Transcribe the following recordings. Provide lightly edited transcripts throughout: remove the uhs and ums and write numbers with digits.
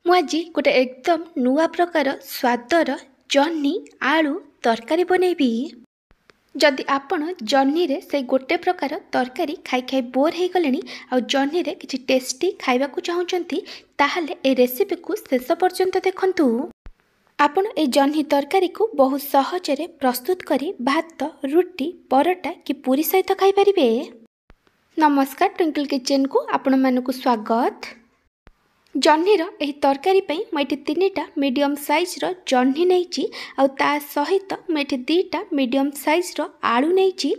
ମୁଁ ଆଜି ଗୋଟେ ଏକଦମ ନୂଆ ପ୍ରକାର ସ୍ୱାଦର ଜହ୍ନି ଆଳୁ ତରକାରୀ ବନେଇବି। ଯଦି ଆପଣ ଜହ୍ନିରେ ସେଇ ଗୋଟେ ପ୍ରକାର ତରକାରୀ ଖାଇ ଖାଇ ବୋର୍ ହେଇଗଲେଣି ଆଉ ଜହ୍ନିରେ କିଛି ଟେଷ୍ଟି ଖାଇବାକୁ ଚାହୁଁଛନ୍ତି ତାହେଲେ ଏ ରେସିପିକୁ ଶେଷ ପର୍ଯ୍ୟନ୍ତ ଦେଖନ୍ତୁ। ଆପଣ ଏ ଜହ୍ନି ତରକାରୀକୁ ବହୁତ ସହଜରେ ପ୍ରସ୍ତୁତ କରି ଭାତ, ରୁଟି, ପରଟା କି ପୁରୀ ସହିତ ଖାଇପାରିବେ। ନମସ୍କାର, ଟ୍ୱିଙ୍କଲ୍ କିଚେନ୍କୁ ଆପଣମାନଙ୍କୁ ସ୍ୱାଗତ। ଜହ୍ନିର ଏହି ତରକାରୀ ପାଇଁ ମୁଁ ଏଠି 3ଟା ମିଡ଼ିୟମ୍ ସାଇଜ୍ର ଜହ୍ନି ନେଇଛି ଆଉ ତା ସହିତ ମୁଁ ଏଠି 2ଟା ମିଡ଼ିୟମ୍ ସାଇଜ୍ର ଆଳୁ ନେଇଛି।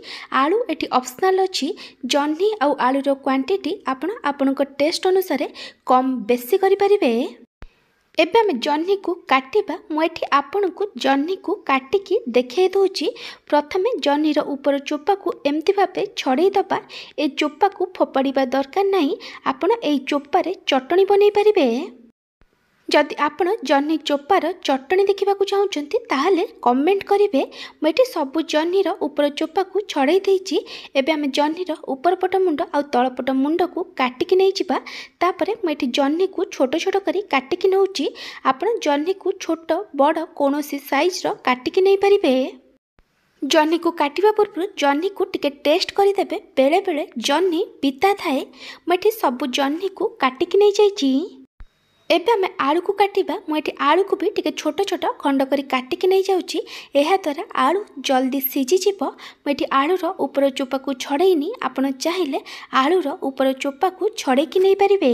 ଆଳୁ ଏଠି ଅପସନାଲ୍ ଅଛି। ଜହ୍ନି ଆଉ ଆଳୁର କ୍ୱାଣ୍ଟିଟି ଆପଣ ଆପଣଙ୍କ ଟେଷ୍ଟ ଅନୁସାରେ କମ୍ ବେଶୀ କରିପାରିବେ। ଏବେ ଆମେ ଜହ୍ନିକୁ କାଟିବା। ମୁଁ ଏଠି ଆପଣଙ୍କୁ ଜହ୍ନିକୁ କାଟିକି ଦେଖାଇ ଦେଉଛି। ପ୍ରଥମେ ଜହ୍ନିର ଉପର ଚୋପାକୁ ଏମିତି ଭାବେ ଛଡ଼େଇ ଦେବା। ଏ ଚୋପାକୁ ଫୋପାଡ଼ିବା ଦରକାର ନାହିଁ। ଆପଣ ଏହି ଚୋପାରେ ଚଟଣି ବନେଇ ପାରିବେ। ଯଦି ଆପଣ ଜହ୍ନି ଚୋପାର ଚଟଣି ଦେଖିବାକୁ ଚାହୁଁଛନ୍ତି ତାହେଲେ କମେଣ୍ଟ କରିବେ। ମୁଁ ଏଠି ସବୁ ଜହ୍ନିର ଉପର ଚୋପାକୁ ଛଡ଼େଇ ଦେଇଛି। ଏବେ ଆମେ ଜହ୍ନିର ଉପରପଟ ମୁଣ୍ଡ ଆଉ ତଳପଟ ମୁଣ୍ଡକୁ କାଟିକି ନେଇଯିବା। ତାପରେ ମୁଁ ଏଠି ଜହ୍ନିକୁ ଛୋଟ ଛୋଟ କରି କାଟିକି ନେଉଛି। ଆପଣ ଜହ୍ନିକୁ ଛୋଟ ବଡ଼ କୌଣସି ସାଇଜ୍ର କାଟିକି ନେଇପାରିବେ। ଜହ୍ନିକୁ କାଟିବା ପୂର୍ବରୁ ଜହ୍ନିକୁ ଟିକେ ଟେଷ୍ଟ କରିଦେବେ। ବେଳେବେଳେ ଜହ୍ନି ପିତା ଥାଏ। ମୁଁ ଏଠି ସବୁ ଜହ୍ନିକୁ କାଟିକି ନେଇଯାଇଛି। ଏବେ ଆମେ ଆଳୁକୁ କାଟିବା। ମୁଁ ଏଠି ଆଳୁକୁ ବି ଟିକେ ଛୋଟ ଛୋଟ ଖଣ୍ଡ କରି କାଟିକି ନେଇଯାଉଛି। ଏହାଦ୍ୱାରା ଆଳୁ ଜଲ୍ଦି ସିଝିଯିବ। ମୁଁ ଏଠି ଆଳୁର ଉପର ଚୋପାକୁ ଛଡ଼େଇନି। ଆପଣ ଚାହିଁଲେ ଆଳୁର ଉପର ଚୋପାକୁ ଛଡ଼େଇକି ନେଇପାରିବେ।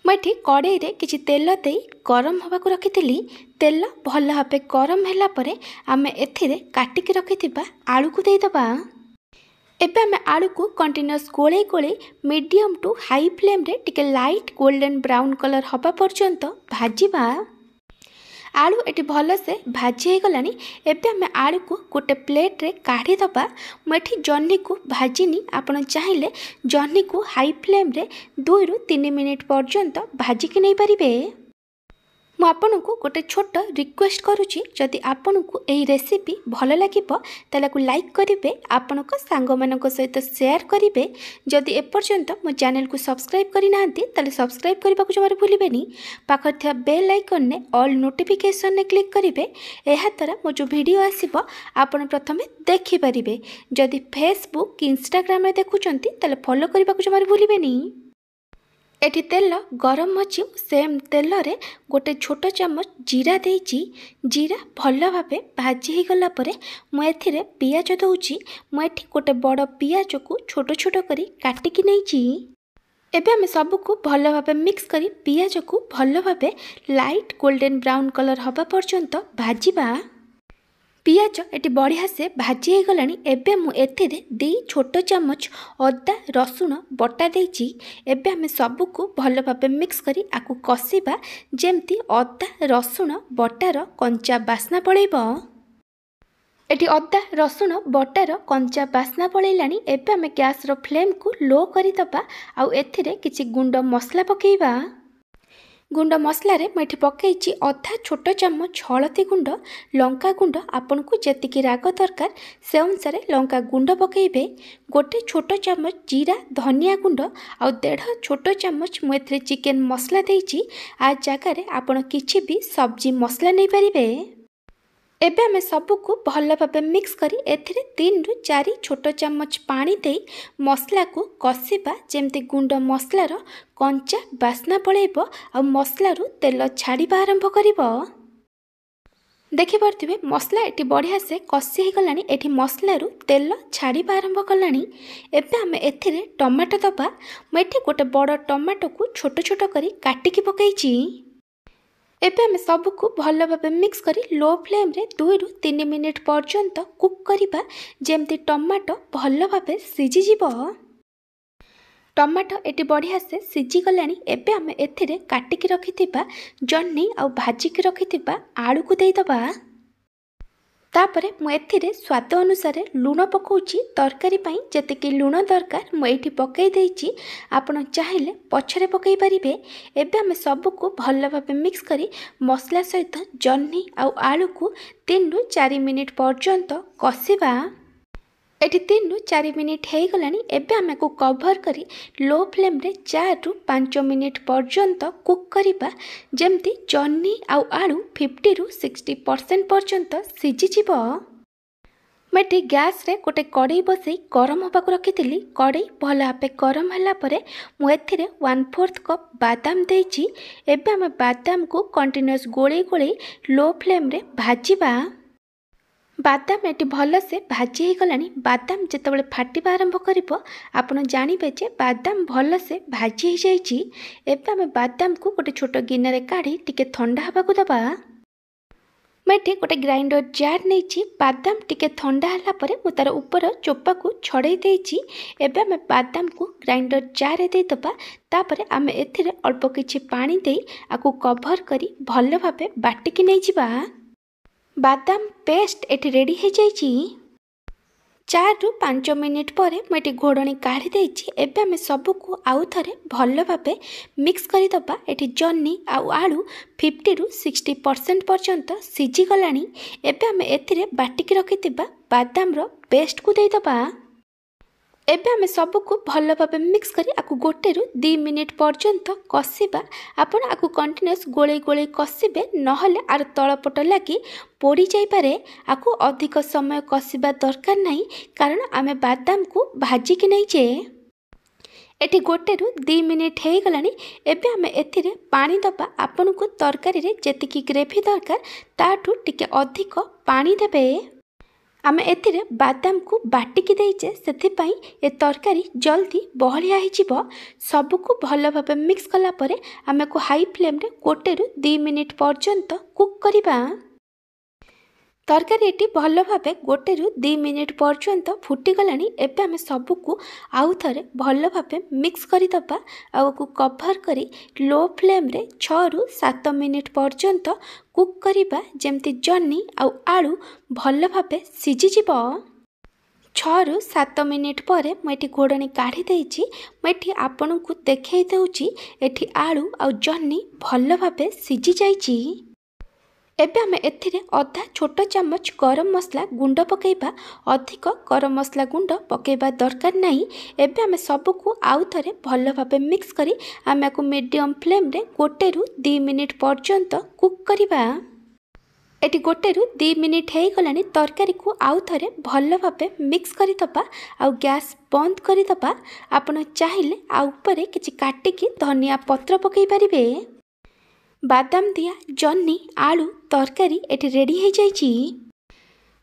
ମୁଁ ଏଠି କଡ଼େଇରେ କିଛି ତେଲ ଦେଇ ଗରମ ହେବାକୁ ରଖିଥିଲି। ତେଲ ଭଲ ଭାବେ ଗରମ ହେଲା ପରେ ଆମେ ଏଥିରେ କାଟିକି ରଖିଥିବା ଆଳୁକୁ ଦେଇଦେବା। ଏବେ ଆମେ ଆଳୁକୁ କଣ୍ଟିନ୍ୟୁଅସ୍ ଗୋଳେଇ ଗୋଳେଇ ମିଡ଼ିୟମ୍ ଟୁ ହାଇ ଫ୍ଲେମ୍ରେ ଟିକେ ଲାଇଟ୍ ଗୋଲ୍ଡେନ୍ ବ୍ରାଉନ୍ କଲର୍ ହେବା ପର୍ଯ୍ୟନ୍ତ ଭାଜିବା। ଆଳୁ ଏଠି ଭଲସେ ଭାଜି ହେଇଗଲାଣି। ଏବେ ଆମେ ଆଳୁକୁ ଗୋଟେ ପ୍ଲେଟ୍ରେ କାଢ଼ିଦେବା। ମୁଁ ଏଠି ଜହ୍ନିକୁ ଭାଜିନି। ଆପଣ ଚାହିଁଲେ ଜହ୍ନିକୁ ହାଇ ଫ୍ଲେମ୍ରେ 2ରୁ 3 ମିନିଟ୍ ପର୍ଯ୍ୟନ୍ତ ଭାଜିକି ନେଇପାରିବେ। ମୁଁ ଆପଣଙ୍କୁ ଗୋଟେ ଛୋଟ ରିକ୍ୱେଷ୍ଟ କରୁଛି, ଯଦି ଆପଣଙ୍କୁ ଏହି ରେସିପି ଭଲ ଲାଗିବ ତାହେଲେ ତାକୁ ଲାଇକ୍ କରିବେ, ଆପଣଙ୍କ ସାଙ୍ଗମାନଙ୍କ ସହିତ ସେୟାର କରିବେ। ଯଦି ଏପର୍ଯ୍ୟନ୍ତ ମୋ ଚ୍ୟାନେଲକୁ ସବସ୍କ୍ରାଇବ୍ କରିନାହାନ୍ତି ତାହେଲେ ସବସ୍କ୍ରାଇବ୍ କରିବାକୁ ଜମାରୁ ଭୁଲିବେନି। ପାଖରେ ଥିବା ବେଲ୍ ଆଇକନ୍ରେ ଅଲ୍ ନୋଟିଫିକେସନ୍ରେ କ୍ଲିକ୍ କରିବେ। ଏହାଦ୍ୱାରା ମୋ ଯେଉଁ ଭିଡ଼ିଓ ଆସିବ ଆପଣ ପ୍ରଥମେ ଦେଖିପାରିବେ। ଯଦି ଫେସବୁକ୍ କି ଇନଷ୍ଟାଗ୍ରାମରେ ଦେଖୁଛନ୍ତି ତାହେଲେ ଫଲୋ କରିବାକୁ ଜମାରୁ ଭୁଲିବେନି। ଏଠି ତେଲ ଗରମ ଅଛି। ସେମ୍ ତେଲରେ ଗୋଟେ ଛୋଟ ଚାମଚ ଜିରା ଦେଇଛି। ଜିରା ଭଲ ଭାବେ ଭାଜି ହେଇଗଲା ପରେ ମୁଁ ଏଥିରେ ପିଆଜ ଦେଉଛି। ମୁଁ ଏଠି ଗୋଟେ ବଡ଼ ପିଆଜକୁ ଛୋଟ ଛୋଟ କରି କାଟିକି ନେଇଛି। ଏବେ ଆମେ ସବୁକୁ ଭଲ ଭାବେ ମିକ୍ସ କରି ପିଆଜକୁ ଭଲ ଭାବେ ଲାଇଟ୍ ଗୋଲ୍ଡେନ୍ ବ୍ରାଉନ୍ କଲର୍ ହେବା ପର୍ଯ୍ୟନ୍ତ ଭାଜିବା। ପିଆଜ ଏଠି ବଢ଼ିଆ ସେ ଭାଜି ହେଇଗଲାଣି। ଏବେ ମୁଁ ଏଥିରେ 2 ଛୋଟ ଚାମଚ ଅଦା ରସୁଣ ବଟା ଦେଇଛି। ଏବେ ଆମେ ସବୁକୁ ଭଲ ଭାବେ ମିକ୍ସ କରି ଆକୁ କଷିବା ଯେମିତି ଅଦା ରସୁଣ ବଟାର କଞ୍ଚା ବାସ୍ନା ପଳେଇବ। ଏଠି ଅଦା ରସୁଣ ବଟାର କଞ୍ଚା ବାସ୍ନା ପଳେଇଲାଣି। ଏବେ ଆମେ ଗ୍ୟାସ୍ର ଫ୍ଲେମ୍କୁ ଲୋ କରିଦେବା ଆଉ ଏଥିରେ କିଛି ଗୁଣ୍ଡ ମସଲା ପକାଇବା। ଗୁଣ୍ଡ ମସଲାରେ ମୁଁ ଏଠି ପକାଇଛି ଅଧା ଛୋଟ ଚାମଚ ହଳଦୀ ଗୁଣ୍ଡ, ଲଙ୍କା ଗୁଣ୍ଡ। ଆପଣଙ୍କୁ ଯେତିକି ରାଗ ଦରକାର ସେ ଅନୁସାରେ ଲଙ୍କା ଗୁଣ୍ଡ ପକାଇବେ। ଗୋଟେ ଛୋଟ ଚାମଚ ଜିରା ଧନିଆ ଗୁଣ୍ଡ ଆଉ 1.5 ଛୋଟ ଚାମଚ ମୁଁ ଏଥିରେ ଚିକେନ୍ ମସଲା ଦେଇଛି। ଆ ଜାଗାରେ ଆପଣ କିଛି ବି ସବଜି ମସଲା ନେଇପାରିବେ। ଏବେ ଆମେ ସବୁକୁ ଭଲ ଭାବେ ମିକ୍ସ କରି ଏଥିରେ 3ରୁ 4 ଛୋଟ ଚାମଚ ପାଣି ଦେଇ ମସଲାକୁ କଷିବା ଯେମିତି ଗୁଣ୍ଡ ମସଲାର କଞ୍ଚା ବାସ୍ନା ପଳେଇବ ଆଉ ମସଲାରୁ ତେଲ ଛାଡ଼ିବା ଆରମ୍ଭ କରିବ। ଦେଖିପାରୁଥିବେ ମସଲା ଏଠି ବଢ଼ିଆ ସେ କଷି ହେଇଗଲାଣି। ଏଠି ମସଲାରୁ ତେଲ ଛାଡ଼ିବା ଆରମ୍ଭ କଲାଣି। ଏବେ ଆମେ ଏଥିରେ ଟମାଟୋ ଦେବା। ମୁଁ ଏଠି ଗୋଟେ ବଡ଼ ଟମାଟୋକୁ ଛୋଟ ଛୋଟ କରି କାଟିକି ପକାଇଛି। ଏବେ ଆମେ ସବୁକୁ ଭଲ ଭାବେ ମିକ୍ସ କରି ଲୋ ଫ୍ଲେମ୍ରେ 2ରୁ 3 ମିନିଟ୍ ପର୍ଯ୍ୟନ୍ତ କୁକ୍ କରିବା ଯେମିତି ଟମାଟୋ ଭଲ ଭାବେ ସିଝିଯିବ। ଟମାଟୋ ଏଠି ବଢ଼ିଆ ସେ ସିଝିଗଲାଣି। ଏବେ ଆମେ ଏଥିରେ କାଟିକି ରଖିଥିବା ଜହ୍ନି ଆଉ ଭାଜିକି ରଖିଥିବା ଆଳୁକୁ ଦେଇଦେବା। ତାପରେ ମୁଁ ଏଥିରେ ସ୍ୱାଦ ଅନୁସାରେ ଲୁଣ ପକାଉଛି। ତରକାରୀ ପାଇଁ ଯେତିକି ଲୁଣ ଦରକାର ମୁଁ ଏଇଠି ପକାଇ ଦେଇଛି। ଆପଣ ଚାହିଁଲେ ପଛରେ ପକାଇ ପାରିବେ। ଏବେ ଆମେ ସବୁକୁ ଭଲ ଭାବେ ମିକ୍ସ କରି ମସଲା ସହିତ ଜହ୍ନି ଆଉ ଆଳୁକୁ 3ରୁ 4 ମିନିଟ୍ ପର୍ଯ୍ୟନ୍ତ କଷିବା। एटी 3 रु 4 मिनिट हो गलानी। एबे आमे को कवर करी लो फ्लेम रे 4 रु 5 मिनिट पर्यंत कुक करिबा जेमती जन्नी आउ आलू 50 रु 60% पर्यंत सिझी जिवो। मैं गैस रे गोटे कड़ई बसई गरम होगा रखी। कड़ई भल भाव गरम होला परे मु एथिरे 1/4 कप बादाम देइछि। एबे आमे बादाम को कंटिन्यूअस गोले गोले लो फ्लेम रे भाजिबा। बादाम एटी भल से भाजी हो गलानी। बादाम जितेबाला फाटिबा आरंभ करिवो आपण जानिबे जे बादाम भल से भाजी हो जाइछि। एबे आमे बादाम को गोटे छोट गिन्ने रे काढी टिके ठंडा हबा को दबा। मैं गोटे ग्राइंडर जार नहीं। बादाम टिके ठंडा होला परे मु तार ऊपर चोपा को छड़े देइछि। एबे आमे बादाम को ग्राइंडर जार दे दबा। तापरे आमे एथिरे अल्प किछि पानी देई आकु कवर करी भल भाबे बाटिकी नै जिबा। बादाम पेस्ट एटी रेडी हो जाइछि। 4 रु 5 मिनिट पर मुझे घोड़नी काढ़ी देइछि। एबे आमे सबू को आउ थरे भल भाबे मिक्स करी दबा। एटी जन्नी आउ आलू 50 रु 60% पर्यंत सिझी गलानी। एबे आमे एथिरे बाटिकी रखितिबा बादाम रो पेस्ट को दे दबा। एबे आमे सबू को भल भाबे मिक्स करी आकु गोटे रु 2 मिनिट पर्यंत कसिबा। आपण आकु कंटिन्यूअस गोले गोले कसिबे नहले आर तळपट लागी पोड़ी जाई पारे। आकु अधिक समय कसिबा दरकार नहीं कारण आमे बादाम को भाजी कि नहीं जे। एटी गोटे रु 2 मिनिट हो गलानी। एबे आमे एथिरे पानी दबा। आपण को तरकारी रे जेतिकी ग्रेवी दरकार ताठू टिके अधिक पानी देबे। आमे एथिरे बादाम को बाटिकी देइचे सेथिपाई ए तरकारी जल्दी बहलिया हिजिबो। सबू को भल भाबे मिक्स कला परे आमे को हाई फ्लेम रे गोटे रु 2 मिनिट पर्यंत कुक करिबा। तरकारी एटी भल भाबे गोटे रु 2 मिनिट पर्यंत फुटी गलानी। एबे आमे सबू को आउ थरे भल भाबे मिक्स करी दबा। आउ को कवर करी लो फ्लेम रे 6 रु 7 मिनिट पर्यंत कुक करिबा जेमती जन्नी आउ आलू भल भाबे सिझी जिवो। 6 रु 7 मिनिट पर मुझे घोड़नी काढ़ी देइछि। मुझे आपन को देखै देउछि एठी आलू आउ जन्नी भल भाबे सिझी जाइछि। एबे आमे एथिरे अधा छोट चम्मच गरम मसला गुंड पकेबा। अधिक गरम मसला गुंड पकेबा दरकार नहीं। एबे आमे सबू को आउ थरे भल भाबे मिक्स करी आमे को मीडियम फ्लेम रे गोटे रु 2 मिनिट पर्यंत कुक करिबा। एटी गोटे रु 2 मिनिट हो गलानी। तरकारी को आउ थरे भल भाबे मिक्स करी दबा। आउ गैस बंद करी दबा। आपण चाहिले आउ ऊपर किछि काटिकी धनिया पत्र पकई परिबे। बादाम दिया जन्नी आलू तरकारी एटी रेडी हो जाइछि।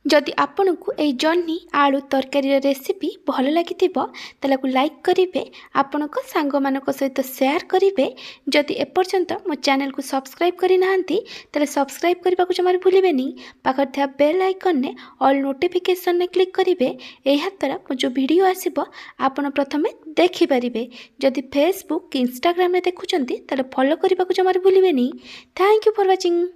जदि आपन को ए जन्नी आलू तरकारी रेसिपी भल लगी को लाइक करेंगे। आपण को सांग मानक सहित शेयर करेंगे। जदि एपर्यंत मो चैनल को सब्सक्राइब करना ताले सब्सक्राइब करने को जमार भूलें। पाखर था बेल आइकन ने ऑल नोटिफिकेशन ने क्लिक करेंगे। यह द्वारा मो जो वीडियो आसीबो आपण प्रथमे देखि पारिबे। जदि फेसबुक इंस्टाग्राम में देखुचंती ताले फॉलो करने को जमार भूलें। Thank you for watching.